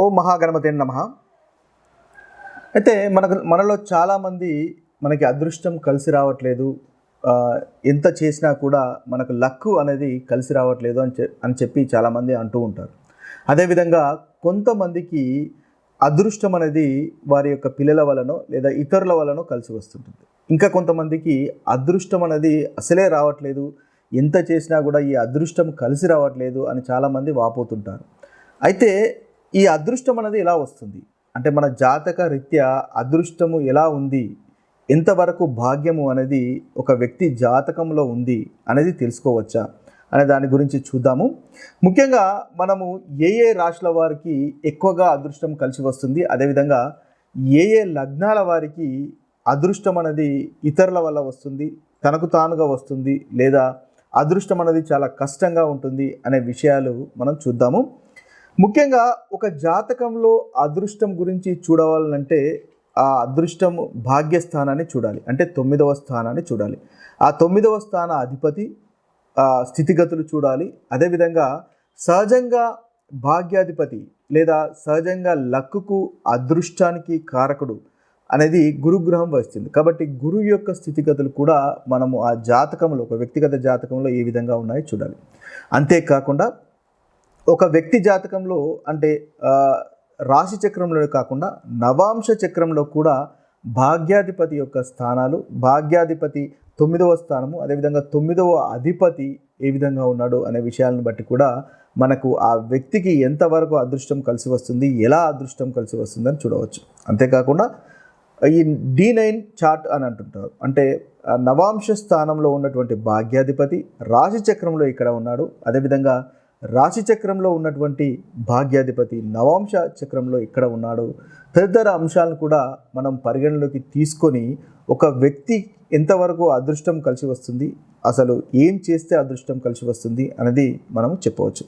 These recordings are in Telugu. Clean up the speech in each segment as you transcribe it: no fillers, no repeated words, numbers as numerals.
ఓం మహాగణపతే నమః. అయితే మనలో చాలామంది మనకి అదృష్టం కలిసి రావట్లేదు, ఎంత చేసినా కూడా మనకు లక్కు అనేది కలిసి రావట్లేదు అని చెప్పి చాలామంది అంటూ ఉంటారు. అదేవిధంగా కొంతమందికి అదృష్టం అనేది వారి యొక్క పిల్లల వలనో లేదా ఇతరుల వలనో కలిసి వస్తుంటుంది. ఇంకా కొంతమందికి అదృష్టం అనేది అసలే రావట్లేదు, ఎంత చేసినా కూడా ఈ అదృష్టం కలిసి రావట్లేదు అని చాలామంది వాపోతుంటారు. అయితే ఈ అదృష్టం అనేది ఎలా వస్తుంది అంటే మన జాతక రీత్యా అదృష్టము ఎలా ఉంది, ఎంతవరకు భాగ్యము అనేది ఒక వ్యక్తి జాతకంలో ఉంది అనేది తెలుసుకోవచ్చా అనే దాని గురించి చూద్దాము. ముఖ్యంగా మనము ఏ రాశుల వారికి ఎక్కువగా అదృష్టం కలిసి వస్తుంది, అదేవిధంగా ఏ లగ్నాల వారికి అదృష్టం అనేది ఇతరుల వల్ల వస్తుంది, తనకు తానుగా వస్తుంది, లేదా అదృష్టం అనేది చాలా కష్టంగా ఉంటుంది అనే విషయాలు మనం చూద్దాము. ముఖ్యంగా ఒక జాతకంలో అదృష్టం గురించి చూడవాలంటే ఆ అదృష్టం భాగ్యస్థానాన్ని చూడాలి, అంటే 9వ స్థానాన్ని చూడాలి. ఆ 9వ స్థాన అధిపతి స్థితిగతులు చూడాలి. అదేవిధంగా సహజంగా భాగ్యాధిపతి లేదా సహజంగా లక్కుకు అదృష్టానికి కారకుడు అనేది గురుగ్రహం వస్తుంది. కాబట్టి గురువు యొక్క స్థితిగతులు కూడా మనము ఆ జాతకంలో ఒక వ్యక్తిగత జాతకంలో ఏ విధంగా ఉన్నాయో చూడాలి. అంతేకాకుండా ఒక వ్యక్తి జాతకంలో అంటే రాశి చక్రంలో కాకుండా నవాంశ చక్రంలో కూడా భాగ్యాధిపతి యొక్క స్థానాలు, భాగ్యాధిపతి 9వ స్థానము, అదేవిధంగా 9వ అధిపతి ఏ విధంగా ఉన్నాడు అనే విషయాలను బట్టి కూడా మనకు ఆ వ్యక్తికి ఎంతవరకు అదృష్టం కలిసి వస్తుంది, ఎలా అదృష్టం కలిసి వస్తుందని చూడవచ్చు. అంతేకాకుండా ఈ D9 చార్ట్ అని అంటుంటారు, అంటే నవాంశ స్థానంలో ఉన్నటువంటి భాగ్యాధిపతి రాశి చక్రంలో ఇక్కడ ఉన్నాడు, అదేవిధంగా రాశి చక్రంలో ఉన్నటువంటి భాగ్యాధిపతి నవాంశ చక్రంలో ఇక్కడ ఉన్నాడు. తదితర అంశాలను కూడా మనం పరిగణలోకి తీసుకొని ఒక వ్యక్తి ఎంతవరకు అదృష్టం కలిసి వస్తుంది, అసలు ఏం చేస్తే అదృష్టం కలిసి వస్తుంది అనేది మనం చెప్పవచ్చు.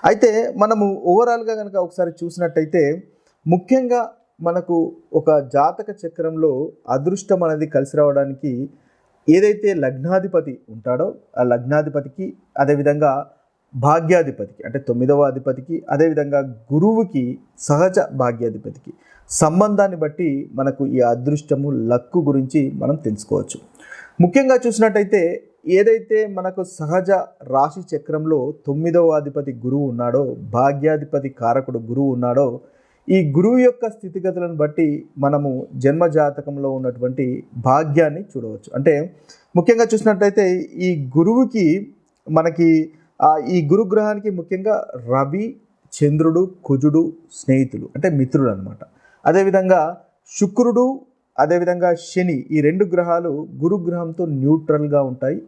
అయితే మనము ఓవరాల్గా కనుక ఒకసారి చూసినట్టయితే ముఖ్యంగా మనకు ఒక జాతక చక్రంలో అదృష్టం అనేది కలిసి రావడానికి ఏదైతే లగ్నాధిపతి ఉంటాడో ఆ లగ్నాధిపతికి, అదేవిధంగా భాగ్యాధిపతికి అంటే 9వ అధిపతికి, అదేవిధంగా గురువుకి సహజ భాగ్యాధిపతికి సంబంధాన్ని బట్టి మనకు ఈ అదృష్టము లక్కు గురించి మనం తెలుసుకోవచ్చు. ముఖ్యంగా చూసినట్టయితే ఏదైతే మనకు సహజ రాశి చక్రంలో 9వ అధిపతి గురువు ఉన్నాడో, భాగ్యాధిపతి కారకుడు గురువు ఉన్నాడో, ఈ గురువు యొక్క స్థితిగతులను బట్టి మనము జన్మ జాతకంలో ఉన్నటువంటి భాగ్యాన్ని చూడవచ్చు. అంటే ముఖ్యంగా చూసినట్టయితే ఈ గురువుకి మనకి ఈ గురుగ్రహానికి ముఖ్యంగా రవి, చంద్రుడు, కుజుడు స్నేహితులు అంటే మిత్రుడు అనమాట. అదేవిధంగా శుక్రుడు, అదేవిధంగా శని, ఈ 2 గ్రహాలు గురుగ్రహంతో న్యూట్రల్గా ఉంటాయి.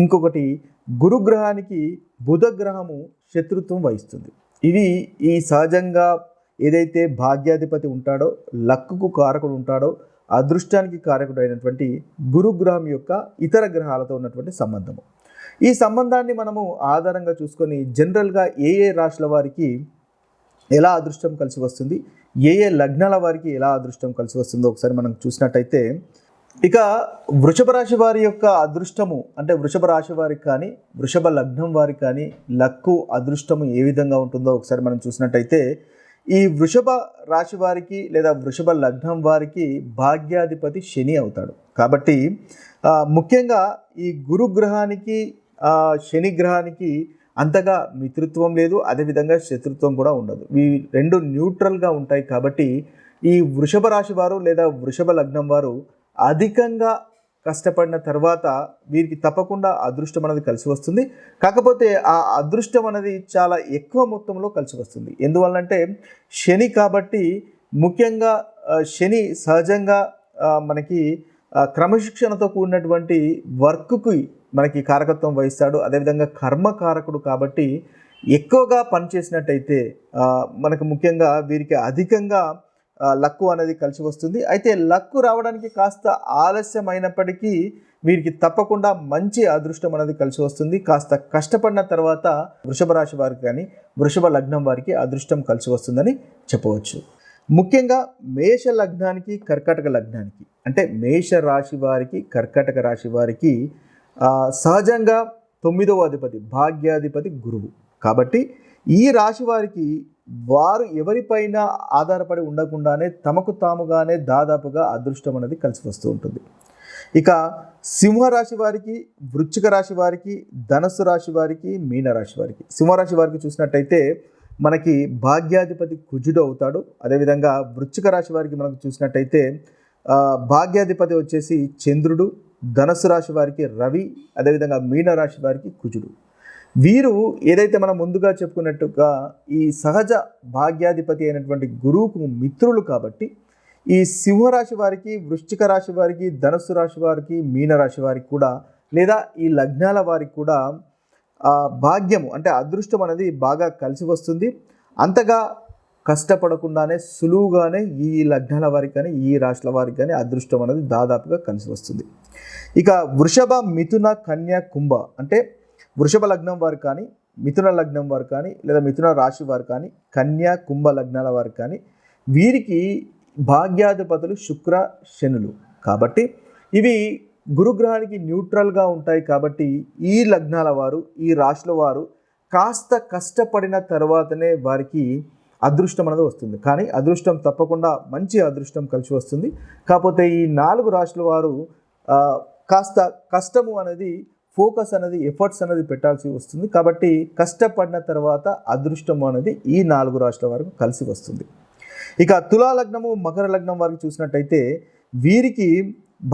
ఇంకొకటి గురుగ్రహానికి బుధ గ్రహము శత్రుత్వం వహిస్తుంది. ఇవి ఈ సహజంగా ఏదైతే భాగ్యాధిపతి ఉంటాడో, లక్కుకు కారకుడు ఉంటాడో, అదృష్టానికి కారకుడు అయినటువంటి గురుగ్రహం యొక్క ఇతర గ్రహాలతో ఉన్నటువంటి సంబంధము. ఈ సంబంధాన్ని మనము ఆధారంగా చూసుకొని జనరల్గా ఏ రాశుల వారికి ఎలా అదృష్టం కలిసి వస్తుంది, ఏ లగ్నాల వారికి ఎలా అదృష్టం కలిసి వస్తుందో ఒకసారి మనం చూసినట్టయితే, ఇక వృషభ రాశి వారి యొక్క అదృష్టము అంటే వృషభ రాశి వారికి కానీ వృషభ లగ్నం వారికి కానీ లక్కు అదృష్టము ఏ విధంగా ఉంటుందో ఒకసారి మనం చూసినట్టయితే, ఈ వృషభ రాశి వారికి లేదా వృషభ లగ్నం వారికి భాగ్యాధిపతి శని అవుతాడు. కాబట్టి ముఖ్యంగా ఈ గురుగ్రహానికి శని గ్రహానికి అంతగా మిత్రత్వం లేదు, అదేవిధంగా శత్రుత్వం కూడా ఉండదు. ఈ 2 న్యూట్రల్గా ఉంటాయి. కాబట్టి ఈ వృషభ రాశి వారు లేదా వృషభ లగ్నం వారు అధికంగా కష్టపడిన తర్వాత వీరికి తప్పకుండా అదృష్టం అనేది కలిసి వస్తుంది. కాకపోతే ఆ అదృష్టం అనేది చాలా ఎక్కువ మొత్తంలో కలిసి వస్తుంది. ఎందువల్లంటే శని కాబట్టి ముఖ్యంగా శని సహజంగా మనకి క్రమశిక్షణతో కూడినటువంటి వర్క్కి మనకి కారకత్వం వహిస్తాడు. అదేవిధంగా కర్మకారకుడు కాబట్టి ఎక్కువగా పనిచేసినట్టయితే మనకు ముఖ్యంగా వీరికి అధికంగా లక్కు అనేది కలిసి వస్తుంది. అయితే లక్కు రావడానికి కాస్త ఆలస్యం అయినప్పటికీ వీరికి తప్పకుండా మంచి అదృష్టం అనేది కలిసి వస్తుంది. కాస్త కష్టపడిన తర్వాత వృషభ రాశి వారికి కానీ వృషభ లగ్నం వారికి అదృష్టం కలిసి వస్తుందని చెప్పవచ్చు. ముఖ్యంగా మేష లగ్నానికి కర్కాటక లగ్నానికి అంటే మేష రాశి వారికి కర్కాటక రాశి వారికి సహజంగా 9వ అధిపతి భాగ్యాధిపతి గురువు. కాబట్టి ఈ రాశి వారికి వారు ఎవరిపైన ఆధారపడి ఉండకుండానే తమకు తాముగానే దాదాపుగా అదృష్టం అనేది కలిసి వస్తూ ఉంటుంది. ఇక సింహరాశి వారికి, వృశ్చిక రాశి వారికి, ధనస్సు రాశి వారికి, మీనరాశి వారికి. సింహరాశి వారికి చూసినట్టయితే మనకి భాగ్యాధిపతి కుజుడు అవుతాడు. అదేవిధంగా వృశ్చిక రాశి వారికి మనకు చూసినట్టయితే భాగ్యాధిపతి వచ్చేసి చంద్రుడు, ధనస్సు రాశి వారికి రవి, అదేవిధంగా మీనరాశి వారికి కుజుడు. వీరు ఏదైతే మనం ముందుగా చెప్పుకున్నట్టుగా ఈ సహజ భాగ్యాధిపతి అయినటువంటి గురువుకు మిత్రులు కాబట్టి ఈ సింహరాశి వారికి, వృశ్చిక రాశి వారికి, ధనస్సు రాశి వారికి, మీనరాశి వారికి కూడా లేదా ఈ లగ్నాల వారికి కూడా భాగ్యము అంటే అదృష్టం అనేది బాగా కలిసి వస్తుంది. అంతగా కష్టపడకుండానే సులువుగానే ఈ లగ్నాల వారికి కానీ ఈ రాశుల వారికి కానీ అదృష్టం అనేది దాదాపుగా కలిసి వస్తుంది. ఇక వృషభ, మిథున, కన్య, కుంభ అంటే వృషభ లగ్నం వారు కానీ, మిథున లగ్నం వారు కానీ, లేదా మిథున రాశి వారు కానీ, కన్య, కుంభ లగ్నాల వారు కానీ వీరికి భాగ్యాధిపతులు శుక్ర, శనులు కాబట్టి ఇవి గురుగ్రహానికి న్యూట్రల్గా ఉంటాయి. కాబట్టి ఈ లగ్నాల వారు, ఈ రాశుల వారు కాస్త కష్టపడిన తర్వాతనే వారికి అదృష్టం అనేది వస్తుంది. కానీ అదృష్టం తప్పకుండా మంచి అదృష్టం కలిసి వస్తుంది. కాకపోతే ఈ 4 రాశుల వారు కాస్త కష్టము అనేది, ఫోకస్ అనేది, ఎఫర్ట్స్ అనేది పెట్టాల్సి వస్తుంది. కాబట్టి కష్టపడిన తర్వాత అదృష్టం అనేది ఈ 4 రాశుల వరకు కలిసి వస్తుంది. ఇక తులా లగ్నము, మకర లగ్నం వారికి చూసినట్టయితే వీరికి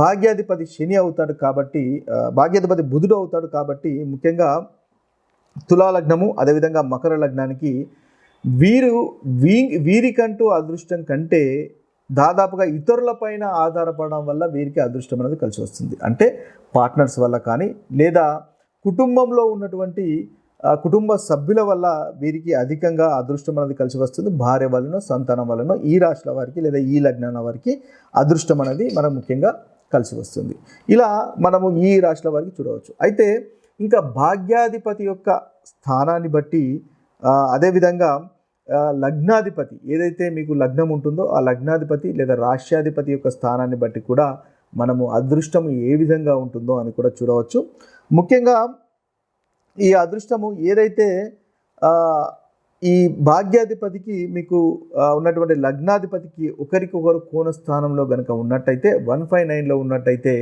భాగ్యాధిపతి శని అవుతాడు కాబట్టి, భాగ్యాధిపతి బుధుడు అవుతాడు కాబట్టి ముఖ్యంగా తులా లగ్నము అదేవిధంగా మకర లగ్నానికి వీరికంటూ అదృష్టం కంటే దాదాపుగా ఇతరులపైన ఆధారపడడం వల్ల వీరికి అదృష్టం అనేది కలిసి వస్తుంది. అంటే పార్ట్నర్స్ వల్ల కానీ లేదా కుటుంబంలో ఉన్నటువంటి కుటుంబ సభ్యుల వల్ల వీరికి అధికంగా అదృష్టం అనేది కలిసి వస్తుంది. భార్య వలన, సంతానం వలన ఈ రాశుల వారికి లేదా ఈ లగ్నాల వారికి అదృష్టం అనేది మనకు ముఖ్యంగా కలిసి వస్తుంది. ఇలా మనము ఈ రాశుల వారికి చూడవచ్చు. అయితే ఇంకా భాగ్యాధిపతి యొక్క స్థానాన్ని బట్టి అదేవిధంగా లగ్నాధిపతి ఏదైతే మీకు లగ్నం ఉంటుందో ఆ లగ్నాధిపతి లేదా రాష్ట్రాధిపతి యొక్క స్థానాన్ని బట్టి కూడా మనము అదృష్టం ఏ విధంగా ఉంటుందో అని కూడా చూడవచ్చు. ముఖ్యంగా ఈ అదృష్టము ఏదైతే ఈ భాగ్యాధిపతికి మీకు ఉన్నటువంటి లగ్నాధిపతికి ఒకరికొకరు కోణ స్థానంలో కనుక ఉన్నట్టయితే 159లో ఉన్నట్టయితే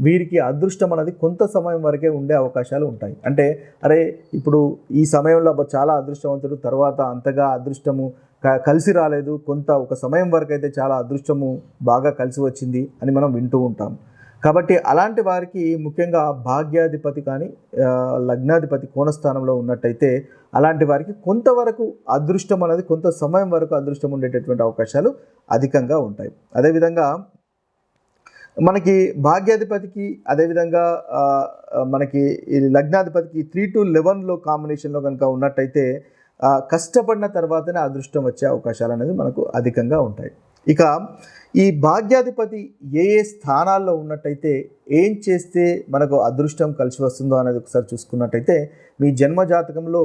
వీరికి అదృష్టం అనేది కొంత సమయం వరకే ఉండే అవకాశాలు ఉంటాయి. అంటే అరే ఇప్పుడు ఈ సమయంలో చాలా అదృష్టవంతుడు, తర్వాత అంతగా అదృష్టము కలిసి రాలేదు, ఒక సమయం వరకు అయితే చాలా అదృష్టము బాగా కలిసి వచ్చింది అని మనం వింటూ ఉంటాం. కాబట్టి అలాంటి వారికి ముఖ్యంగా భాగ్యాధిపతి కానీ లగ్నాధిపతి కోణస్థానంలో ఉన్నట్టయితే అలాంటి వారికి కొంతవరకు అదృష్టం అనేది కొంత సమయం వరకు అదృష్టం ఉండేటటువంటి అవకాశాలు అధికంగా ఉంటాయి. అదేవిధంగా మనకి భాగ్యాధిపతికి అదేవిధంగా మనకి ఈ లగ్నాధిపతికి 3 to 11లో కాంబినేషన్లో కనుక ఉన్నట్టయితే కష్టపడిన తర్వాతనే అదృష్టం వచ్చే అవకాశాలు అనేది మనకు అధికంగా ఉంటాయి. ఇక ఈ భాగ్యాధిపతి ఏ స్థానాల్లో ఉన్నట్టయితే ఏం చేస్తే మనకు అదృష్టం కలిసి వస్తుందో అనేది ఒకసారి చూసుకున్నట్టయితే మీ జన్మ జాతకంలో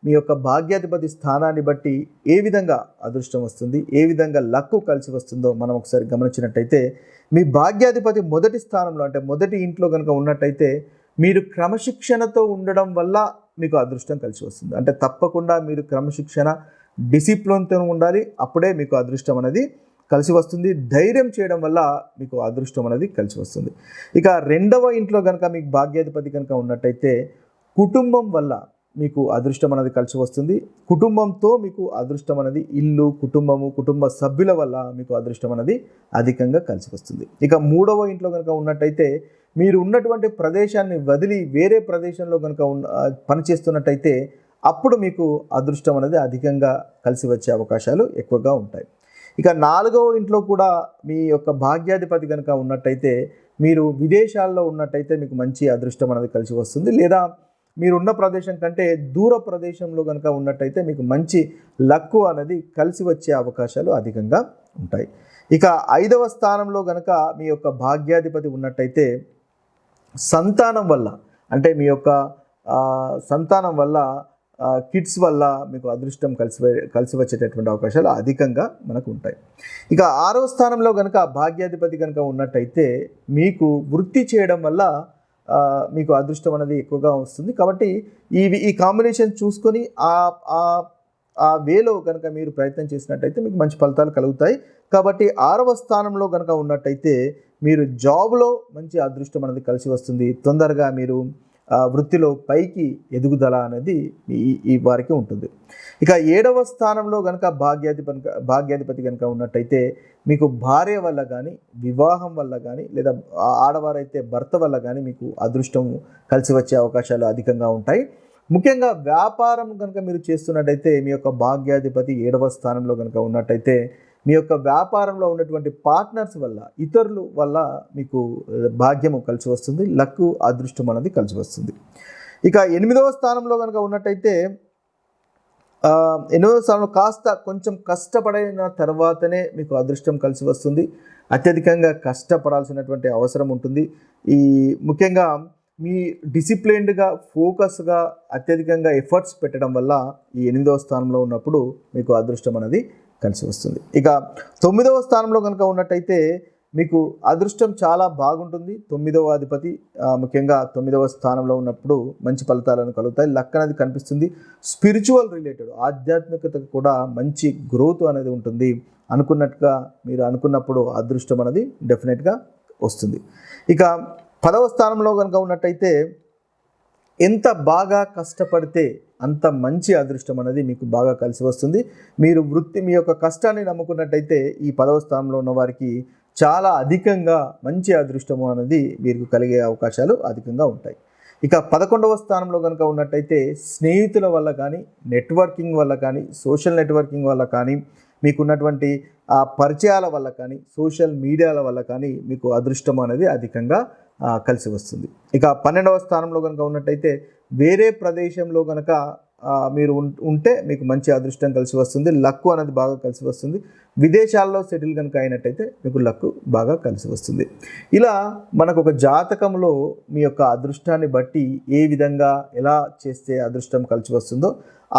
మీ యొక్క భాగ్యాధిపతి స్థానాన్ని బట్టి ఏ విధంగా అదృష్టం వస్తుంది, ఏ విధంగా లక్కు కలిసి వస్తుందో మనం ఒకసారి గమనించినట్టయితే మీ భాగ్యాధిపతి మొదటి స్థానంలో అంటే మొదటి ఇంట్లో కనుక ఉన్నట్టయితే మీరు క్రమశిక్షణతో ఉండడం వల్ల మీకు అదృష్టం కలిసి వస్తుంది. అంటే తప్పకుండా మీరు క్రమశిక్షణ, డిసిప్లిన్తో ఉండాలి, అప్పుడే మీకు అదృష్టం అనేది కలిసి వస్తుంది. ధైర్యం చేయడం వల్ల మీకు అదృష్టం అనేది కలిసి వస్తుంది. ఇక రెండవ ఇంట్లో కనుక మీకు భాగ్యాధిపతి కనుక ఉన్నట్టయితే కుటుంబం వల్ల మీకు అదృష్టం అనేది కలిసి వస్తుంది. కుటుంబంతో మీకు అదృష్టం అనేది ఇల్లు, కుటుంబము, కుటుంబ సభ్యుల వల్ల మీకు అదృష్టం అనేది అధికంగా కలిసి వస్తుంది. ఇక మూడవ ఇంట్లో కనుక ఉన్నట్టయితే మీరు ఉన్నటువంటి ప్రదేశాన్ని వదిలి వేరే ప్రదేశంలో కనుక పనిచేస్తున్నట్టయితే అప్పుడు మీకు అదృష్టం అనేది అధికంగా కలిసి వచ్చే అవకాశాలు ఎక్కువగా ఉంటాయి. ఇక నాలుగవ ఇంట్లో కూడా మీ యొక్క భాగ్యాధిపతి కనుక ఉన్నట్టయితే మీరు విదేశాల్లో ఉన్నట్టయితే మీకు మంచి అదృష్టం అనేది కలిసి వస్తుంది. లేదా మీరున్న ప్రదేశం కంటే దూర ప్రదేశంలో కనుక ఉన్నట్టయితే మీకు మంచి లక్కు అనేది కలిసి వచ్చే అవకాశాలు అధికంగా ఉంటాయి. ఇక ఐదవ స్థానంలో కనుక మీ యొక్క భాగ్యాధిపతి ఉన్నట్టయితే సంతానం వల్ల అంటే మీ యొక్క సంతానం వల్ల కిడ్స్ వల్ల మీకు అదృష్టం కలిసి వచ్చేటటువంటి అవకాశాలు అధికంగా మనకు ఉంటాయి. ఇక ఆరవ స్థానంలో కనుక భాగ్యాధిపతి కనుక ఉన్నట్టయితే మీకు వృత్తి చేయడం వల్ల మీకు అదృష్టం అనేది ఎక్కువగా వస్తుంది. కాబట్టి ఈ కాంబినేషన్ చూసుకొని ఆ వేలో కనుక మీరు ప్రయత్నం చేసినట్టయితే మీకు మంచి ఫలితాలు కలుగుతాయి. కాబట్టి 6వ స్థానంలో కనుక ఉన్నట్టయితే మీరు జాబ్‌లో మంచి అదృష్టం అనేది కలిసి వస్తుంది. తొందరగా మీరు వృత్తిలో పైకి ఎదుగుదల అనేది ఈ వారికి ఉంటుంది. ఇక 7వ స్థానంలో గనక భాగ్యాధిపతి గనక ఉన్నట్టయితే మీకు భార్య వల్ల కానీ, వివాహం వల్ల కానీ, లేదా ఆడవారైతే భర్త వల్ల కానీ మీకు అదృష్టం కలిసి వచ్చే అవకాశాలు అధికంగా ఉంటాయి. ముఖ్యంగా వ్యాపారం కనుక మీరు చేస్తున్నట్టయితే మీ యొక్క భాగ్యాధిపతి 7వ స్థానంలో కనుక ఉన్నట్టయితే మీ యొక్క వ్యాపారంలో ఉన్నటువంటి పార్ట్నర్స్ వల్ల, ఇతరుల వల్ల మీకు భాగ్యము కలిసి వస్తుంది, లక్కు అదృష్టం అనేది కలిసి వస్తుంది. ఇక 8వ స్థానంలో కనుక ఉన్నట్టయితే 8వ స్థానంలో కొంచెం కష్టపడిన తర్వాతనే మీకు అదృష్టం కలిసి వస్తుంది. అత్యధికంగా కష్టపడాల్సినటువంటి అవసరం ఉంటుంది. ముఖ్యంగా మీ డిసిప్లైన్డ్గా, ఫోకస్గా, అత్యధికంగా ఎఫర్ట్స్ పెట్టడం వల్ల ఈ 8వ స్థానంలో ఉన్నప్పుడు మీకు అదృష్టం అనేది కలిసి వస్తుంది. ఇక 9వ స్థానంలో కనుక ఉన్నట్టయితే మీకు అదృష్టం చాలా బాగుంటుంది. 9వ అధిపతి ముఖ్యంగా 9వ స్థానంలో ఉన్నప్పుడు మంచి ఫలితాలను కలుగుతాయి. లక్ అనేది కనిపిస్తుంది. స్పిరిచువల్ రిలేటెడ్, ఆధ్యాత్మికతకు కూడా మంచి గ్రోత్ అనేది ఉంటుంది. అనుకున్నట్టుగా మీరు అనుకున్నప్పుడు అదృష్టం అనేది డెఫినెట్గా వస్తుంది. ఇక 10వ స్థానంలో కనుక ఉన్నట్టయితే ఎంత బాగా కష్టపడితే అంత మంచి అదృష్టం అనేది మీకు బాగా కలిసి వస్తుంది. మీరు మీ యొక్క కష్టాన్ని నమ్ముకున్నట్టయితే ఈ 10వ స్థానంలో ఉన్న వారికి చాలా అధికంగా మంచి అదృష్టము అనేది మీకు కలిగే అవకాశాలు అధికంగా ఉంటాయి. ఇక 11వ స్థానంలో కనుక ఉన్నట్టయితే స్నేహితుల వల్ల కానీ, నెట్వర్కింగ్ వల్ల కానీ, సోషల్ నెట్వర్కింగ్ వల్ల కానీ, మీకున్నటువంటి పరిచయాల వల్ల కానీ, సోషల్ మీడియాల వల్ల కానీ మీకు అదృష్టం అనేది అధికంగా కలిసి వస్తుంది. ఇక 12వ స్థానంలో కనుక ఉన్నట్టయితే వేరే ప్రదేశంలో కనుక మీరు ఉంటే మీకు మంచి అదృష్టం కలిసి వస్తుంది. లక్కు అనేది బాగా కలిసి వస్తుంది. విదేశాల్లో సెటిల్ కనుక అయినట్టయితే మీకు లక్కు బాగా కలిసి వస్తుంది. ఇలా మనకు ఒక జాతకంలో మీ యొక్క అదృష్టాన్ని బట్టి ఏ విధంగా ఎలా చేస్తే అదృష్టం కలిసి వస్తుందో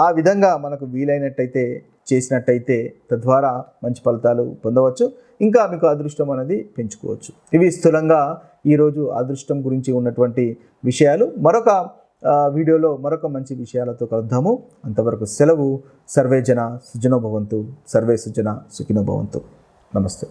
ఆ విధంగా మనకు వీలైనట్టయితే చేసినట్టయితే తద్వారా మంచి ఫలితాలు పొందవచ్చు. ఇంకా మీకు అదృష్టం అనేది పెంచుకోవచ్చు. ఇవి స్థూలంగా ఈరోజు అదృష్టం గురించి ఉన్నటువంటి విషయాలు. మరొక వీడియోలో మరొక మంచి విషయాలతో కలుద్దాము. అంతవరకు సెలవు. సర్వే జన సుఖినో భవంతు. సర్వే సుజన సుఖినో భవంతు. నమస్తే.